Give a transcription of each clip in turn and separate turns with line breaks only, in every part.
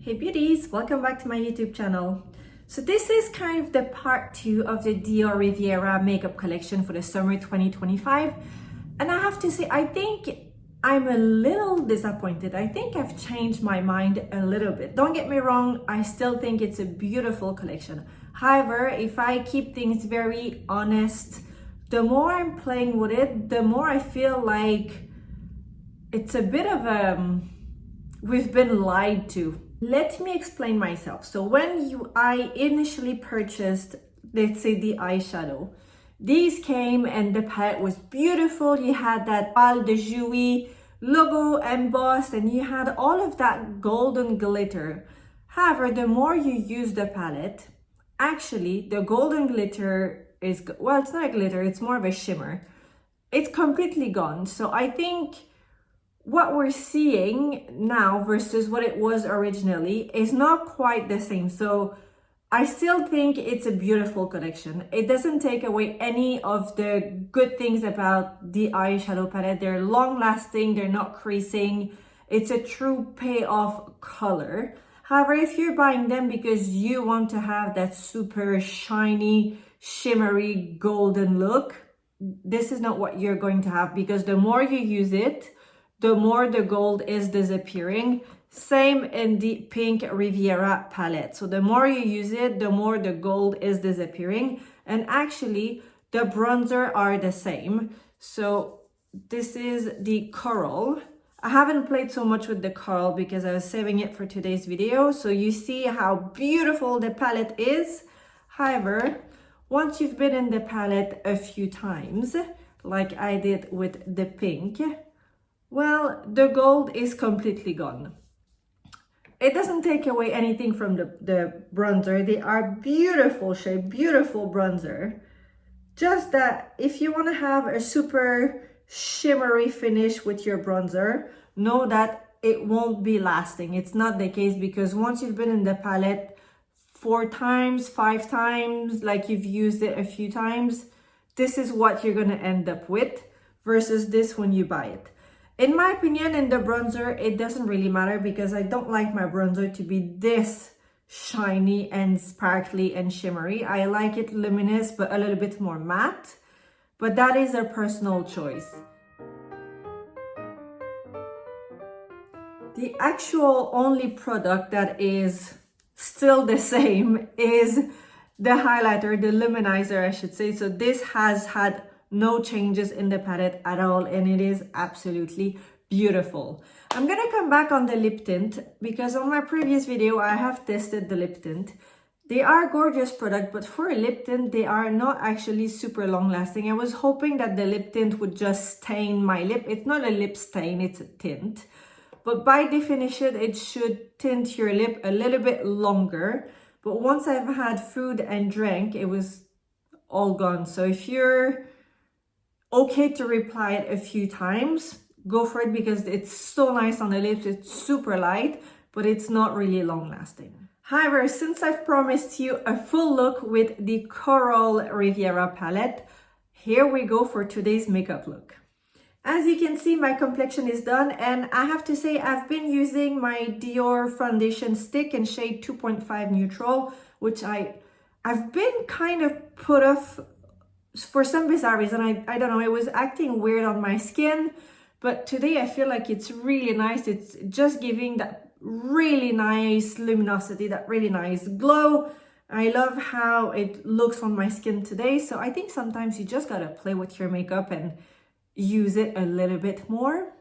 Hey beauties, welcome back to my YouTube channel. So this is kind of the part 2 of the Dior Riviera makeup collection for the summer 2025. And I have to say, I think I'm a little disappointed. I think I've changed my mind a little bit. Don't get me wrong, I still think it's a beautiful collection. However, if I keep things very honest, the more I'm playing with it, the more I feel like it's a bit of we've been lied to. Let me explain myself. So when I initially purchased, let's say, the eyeshadow, these came and the palette was beautiful. You had that Voile de Jouy logo embossed and you had all of that golden glitter. However, the more you use the palette, actually the golden glitter is, well, it's not a glitter, it's more of a shimmer. It's completely gone. So I think what we're seeing now versus what it was originally is not quite the same. So I still think it's a beautiful collection. It doesn't take away any of the good things about the eyeshadow palette. They're long lasting, they're not creasing. It's a true payoff color. However, if you're buying them because you want to have that super shiny, shimmery, golden look, this is not what you're going to have, because the more you use it, the more the gold is disappearing. Same in the pink Riviera palette. So the more you use it, the more the gold is disappearing. And actually, the bronzer are the same. So this is the coral. I haven't played so much with the coral because I was saving it for today's video. So you see how beautiful the palette is. However, once you've been in the palette a few times, like I did with the pink, well, the gold is completely gone. It doesn't take away anything from the bronzer. They are beautiful shade, beautiful bronzer. Just that if you want to have a super shimmery finish with your bronzer, know that it won't be lasting. It's not the case, because once you've been in the palette 4 times, 5 times, like you've used it a few times, this is what you're going to end up with versus this when you buy it. In my opinion, in the bronzer, it doesn't really matter because I don't like my bronzer to be this shiny and sparkly and shimmery. I like it luminous, but a little bit more matte. But that is a personal choice. The actual only product that is still the same is the highlighter, the Luminizer, I should say. So this has had no changes in the palette at all, and it is absolutely beautiful. I'm gonna come back on the lip tint because on my previous video I have tested the lip tint. They are gorgeous product, but for a lip tint they are not actually super long lasting. I was hoping that the lip tint would just stain my lip. It's not a lip stain, it's a tint, but by definition it should tint your lip a little bit longer. But once I've had food and drank, it was all gone. So if you're okay to reapply it a few times, go for it, because it's so nice on the lips. It's super light, but it's not really long lasting. However, since I've promised you a full look with the Coral Riviera palette, here we go for today's makeup look. As you can see, my complexion is done, and I have to say I've been using my Dior foundation stick in shade 2.5 neutral, which I've been kind of put off for some bizarre reason. I don't know, it was acting weird on my skin, but today I feel like it's really nice. It's just giving that really nice luminosity, that really nice glow. I love how it looks on my skin today. So I think sometimes you just gotta play with your makeup and use it a little bit more.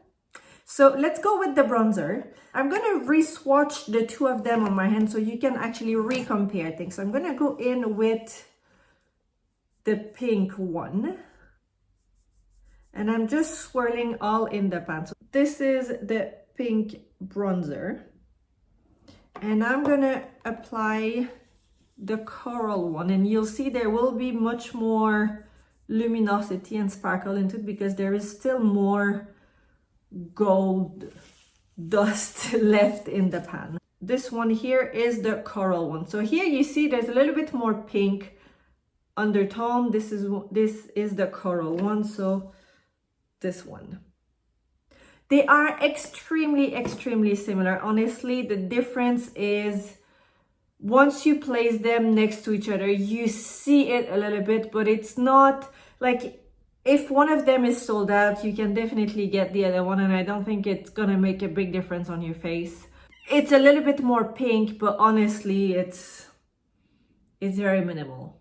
So let's go with the bronzer. I'm gonna re-swatch the two of them on my hand so you can actually re-compare things. So I'm gonna go in with the pink one, and I'm just swirling all in the pan. So this is the pink bronzer, and I'm gonna apply the coral one, and you'll see there will be much more luminosity and sparkle into it because there is still more gold dust left in the pan. This one here is the coral one. So here you see there's a little bit more pink undertone. This is the coral one, so this one. They are extremely similar. Honestly, the difference is once you place them next to each other, you see it a little bit, but it's not like, if one of them is sold out, you can definitely get the other one, and I don't think it's gonna make a big difference on your face. It's a little bit more pink, but honestly, it's very minimal.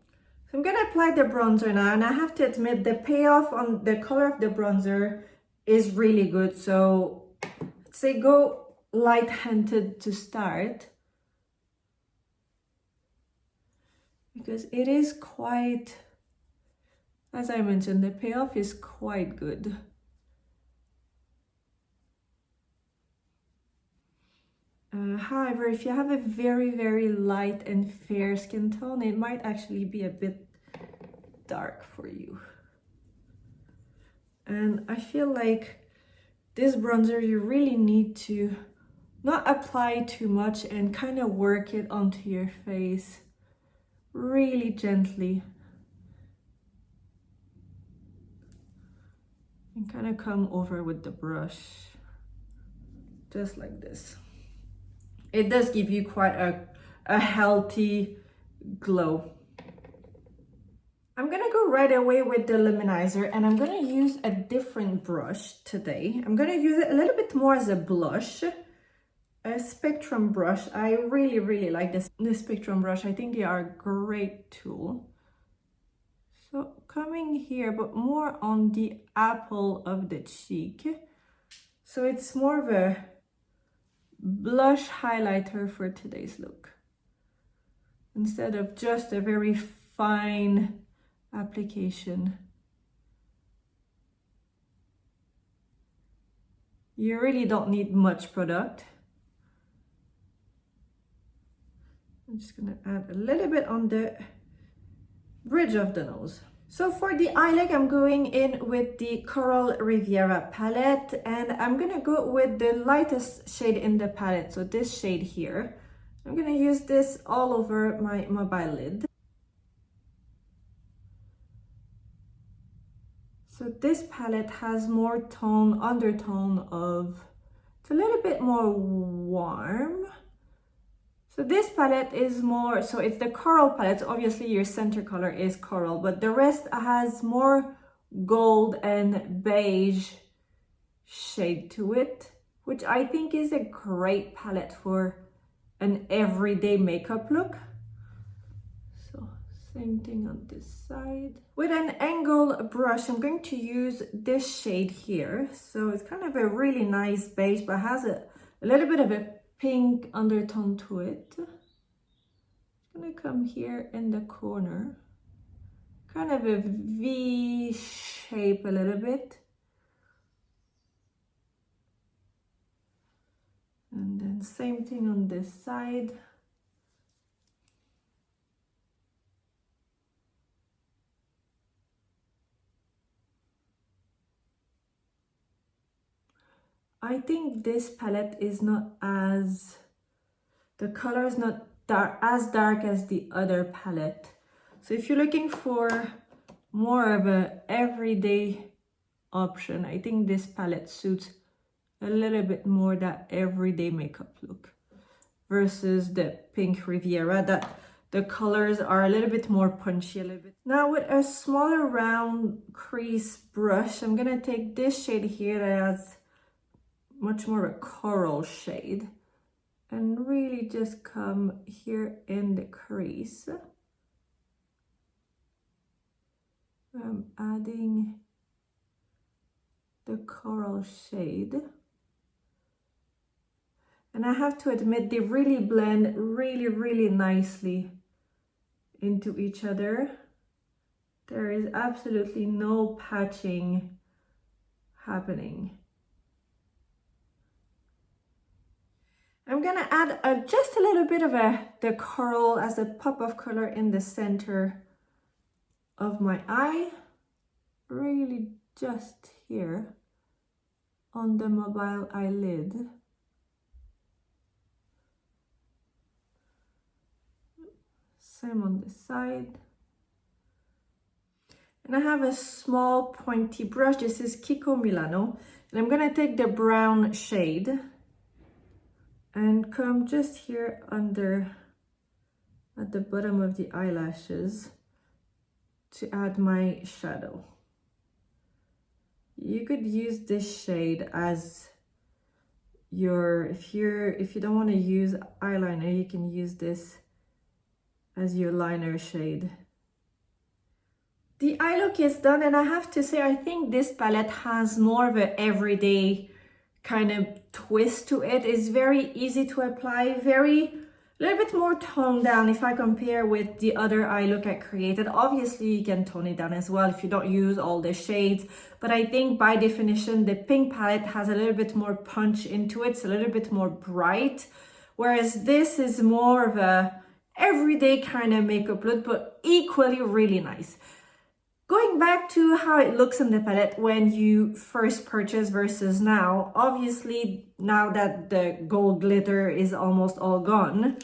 So I'm gonna apply the bronzer now, and I have to admit the payoff on the color of the bronzer is really good. So let's say go light-handed to start, because it is quite, as I mentioned, the payoff is quite good. However, if you have a very light and fair skin tone, it might actually be a bit dark for you. And I feel like this bronzer, you really need to not apply too much and kind of work it onto your face really gently. And kind of come over with the brush, just like this. It does give you quite a healthy glow. I'm gonna go right away with the Luminizer, and I'm gonna use a different brush today. I'm gonna use it a little bit more as a blush, a Spectrum brush. I really like this Spectrum brush. I think they are a great tool. So coming here, but more on the apple of the cheek. So it's more of a blush highlighter for today's look, instead of just a very fine application. You really don't need much product. I'm just gonna add a little bit on the bridge of the nose. So for the eyelid, I'm going in with the Dior Riviera palette, and I'm gonna go with the lightest shade in the palette, so this shade here. I'm gonna use this all over my mobile lid. So this palette has more undertone of, it's a little bit more warm. So this palette is more, so it's the coral palette. So obviously your center color is coral, but the rest has more gold and beige shade to it, which I think is a great palette for an everyday makeup look. So same thing on this side. With an angle brush, I'm going to use this shade here. So it's kind of a really nice beige, but has a little bit of a pink undertone to it. It's gonna come here in the corner, kind of a V shape a little bit. And then same thing on this side. I think this palette is not as, the color is not as dark as the other palette. So if you're looking for more of a everyday option, I think this palette suits a little bit more that everyday makeup look versus the pink Riviera, that the colors are a little bit more punchy, a little bit. Now with a smaller round crease brush, I'm gonna take this shade here that has much more of a coral shade and really just come here in the crease. I'm adding the coral shade. And I have to admit, they really blend really nicely into each other. There is absolutely no patching happening. I'm gonna add just a little bit of the coral as a pop of color in the center of my eye, really just here on the mobile eyelid. Same on this side. And I have a small pointy brush. This is Kiko Milano. And I'm gonna take the brown shade and come just here under at the bottom of the eyelashes to add my shadow. You could use this shade as your, if you don't want to use eyeliner, you can use this as your liner shade. The eye look is done, and I have to say, I think this palette has more of an everyday kind of twist to it. It's very easy to apply, a little bit more toned down if I compare with the other eye look I created. Obviously, you can tone it down as well if you don't use all the shades, but I think by definition, the pink palette has a little bit more punch into it. It's a little bit more bright, whereas this is more of a everyday kind of makeup look, but equally really nice. Going back to how it looks in the palette when you first purchase versus now, obviously now that the gold glitter is almost all gone,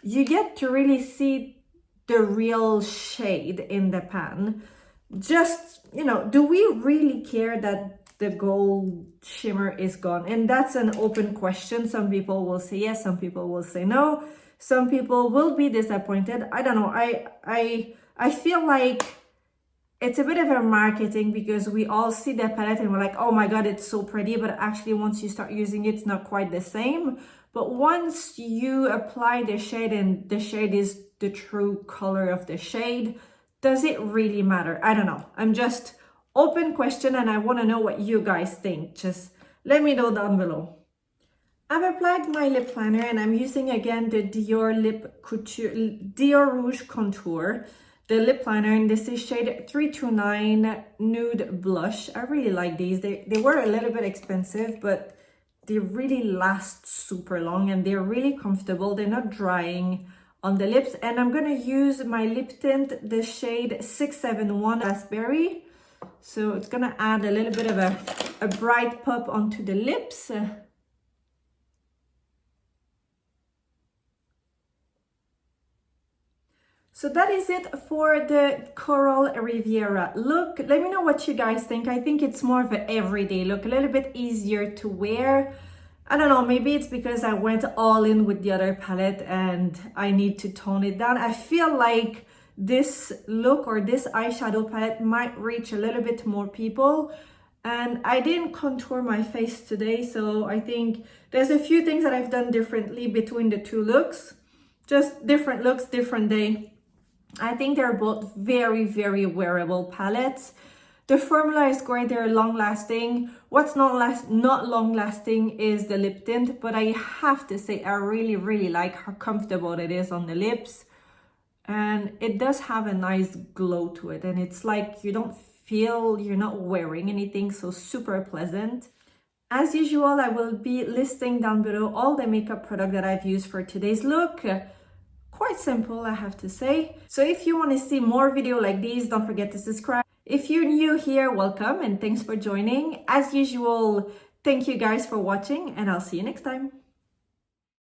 you get to really see the real shade in the pan. Just, you know, do we really care that the gold shimmer is gone? And that's an open question. Some people will say yes, some people will say no. Some people will be disappointed. I don't know. I feel like it's a bit of a marketing, because we all see the palette and we're like, oh my god, it's so pretty, but actually once you start using it, it's not quite the same. But once you apply the shade and the shade is the true color of the shade, does it really matter? I don't know. I'm just open question, and I want to know what you guys think. Just let me know down below. I've applied my lip liner, and I'm using again the Dior Rouge Contour, the lip liner, and this is shade 329 Nude Blush. I really like these. They were a little bit expensive, but they really last super long, and they're really comfortable. They're not drying on the lips. And I'm gonna use my lip tint, the shade 671 Raspberry. So it's gonna add a little bit of a bright pop onto the lips. So that is it for the Coral Riviera look. Let me know what you guys think. I think it's more of an everyday look, a little bit easier to wear. I don't know, maybe it's because I went all in with the other palette and I need to tone it down. I feel like this look or this eyeshadow palette might reach a little bit more people. And I didn't contour my face today, so I think there's a few things that I've done differently between the two looks. Just different looks, different day. I think they're both very, very wearable palettes. The formula is great, they're long lasting. What's not long lasting is the lip tint, but I have to say I really, really like how comfortable it is on the lips. And it does have a nice glow to it, and it's like you don't feel you're not wearing anything, so super pleasant. As usual, I will be listing down below all the makeup product that I've used for today's look. Quite simple, I have to say. So if you want to see more video like these, don't forget to subscribe. If you're new here, welcome and thanks for joining. As usual, thank you guys for watching, and I'll see you next time.